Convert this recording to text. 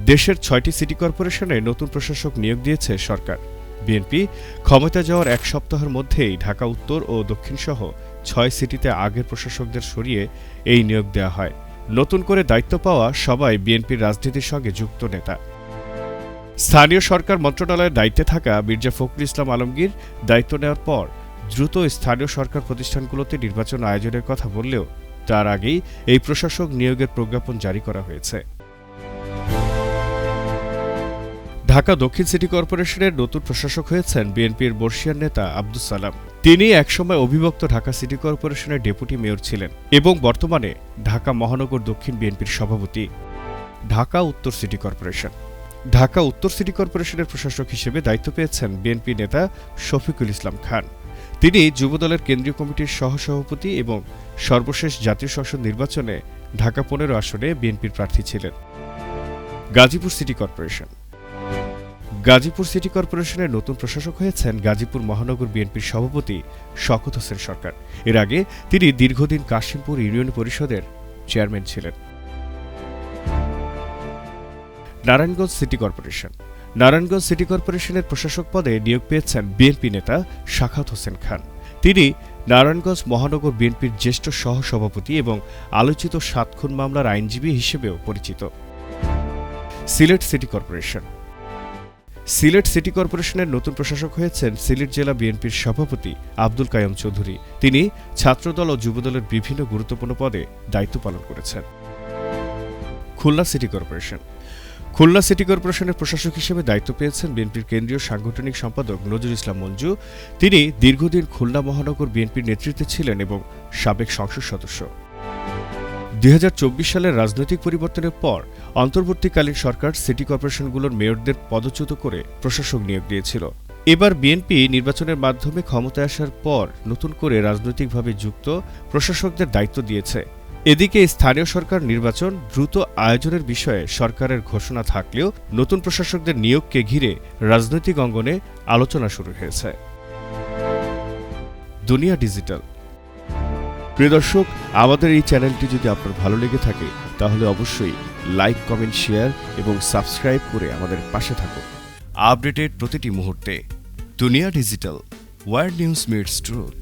দেশের ৬টি সিটি কর্পোরেশনে নতুন প্রশাসক নিয়োগ দিয়েছে সরকার। বিএনপি ক্ষমতা যাওয়ার এক সপ্তাহের মধ্যেই ঢাকা উত্তর ও দক্ষিণসহ ৬ সিটিতে আগের প্রশাসকদের সরিয়ে এই নিয়োগ দেওয়া হয়। নতুন করে দায়িত্ব পাওয়া সবাই বিএনপির রাজনীতির সঙ্গে যুক্ত নেতা। স্থানীয় সরকার মন্ত্রণালয়ের দায়িত্বে থাকা মির্জা ফখরুল ইসলাম আলমগীর দায়িত্ব নেওয়ার পর দ্রুত স্থানীয় সরকার প্রতিষ্ঠানগুলোতে নির্বাচন আয়োজনের কথা বললেও তার আগেই এই প্রশাসক নিয়োগের প্রজ্ঞাপন জারি করা হয়েছে। ঢাকা দক্ষিণ সিটি কর্পোরেশনের নতুন প্রশাসক হয়েছেন বিএনপির বর্ষিয়ান নেতা আব্দুস সালাম। তিনি একসময় অবিভক্ত ঢাকা সিটি কর্পোরেশনের ডেপুটি মেয়র ছিলেন এবং বর্তমানে ঢাকা মহানগর দক্ষিণ বিএনপির সভাপতি। ঢাকা উত্তর সিটি কর্পোরেশন ঢাকা উত্তর সিটি কর্পোরেশনের প্রশাসক হিসেবে দায়িত্ব পেয়েছেন বিএনপি নেতা শফিকুল ইসলাম খান। তিনি যুবদলের কেন্দ্রীয় কমিটির সহসভাপতি এবং সর্বশেষ জাতীয় সংসদ নির্বাচনে ঢাকা ১৫ আসনে বিএনপির প্রার্থী ছিলেন। Gazipur city corporation Gazipur city কর্পোরেশনের নতুন প্রশাসক হয়েছেন গাজীপুর মহানগর বিএনপির সভাপতি শওকত হোসেন সরকার। এর আগে তিনি দীর্ঘদিন কাশিমপুর ইউনিয়ন পরিষদের চেয়ারম্যান ছিলেন। Narayanganj city corporation Narayanganj city কর্পোরেশনের প্রশাসক পদে নিয়োগ পেয়েছেন বিএনপি নেতা সাখাওয়াত হোসেন খান। তিনি নারায়ণগঞ্জ মহানগর বিএনপির জ্যেষ্ঠ সহসভাপতি এবং আলোচিত ৭ খুন মামলার আইনজীবী হিসেবেও পরিচিত। Sylhet city corporation Sylhet city কর্পোরেশনের নতুন প্রশাসক হয়েছেন সিলেট জেলা বিএনপির সভাপতি আব্দুল কাইয়ুম চৌধুরী। তিনি ছাত্রদল ও যুবদলের বিভিন্ন গুরুত্বপূর্ণ পদে দায়িত্ব পালন করেছেন। Khulna city corporation Khulna city কর্পোরেশনের প্রশাসক হিসেবে দায়িত্ব পেয়েছেন বিএনপির কেন্দ্রীয় সাংগঠনিক সম্পাদক নজরুল ইসলাম মঞ্জু। তিনি দীর্ঘদিন খুলনা মহানগর বিএনপির নেতৃত্বে ছিলেন এবং সাবেক সংসদ সদস্য। ২০২৪ সালের রাজনৈতিক পরিবর্তনের পর অন্তর্বর্তীকালীন সরকার সিটি কর্পোরেশনগুলোর মেয়রদের পদচ্যুত করে প্রশাসক নিয়োগ দিয়েছিল। এবার বিএনপি নির্বাচনের মাধ্যমে ক্ষমতায় আসার পর নতুন করে রাজনৈতিকভাবে যুক্ত প্রশাসকদের দায়িত্ব দিয়েছে। এদিকে স্থানীয় সরকার নির্বাচন দ্রুত আয়োজনের বিষয়ে সরকারের ঘোষণা থাকলেও নতুন প্রশাসকদের নিয়োগকে ঘিরে রাজনৈতিক অঙ্গনে আলোচনা শুরু হয়েছে। দুনিয়া ডিজিটাল প্রিয় দর্শক, আমাদের এই চ্যানেলটি যদি আপনার ভালো লেগে থাকে তাহলে অবশ্যই লাইক, কমেন্ট, শেয়ার এবং সাবস্ক্রাইব করে আমাদের পাশে থাকুন। আপডেটেড প্রতিটি মুহূর্তে দুনিয়া digital, world news meets truth.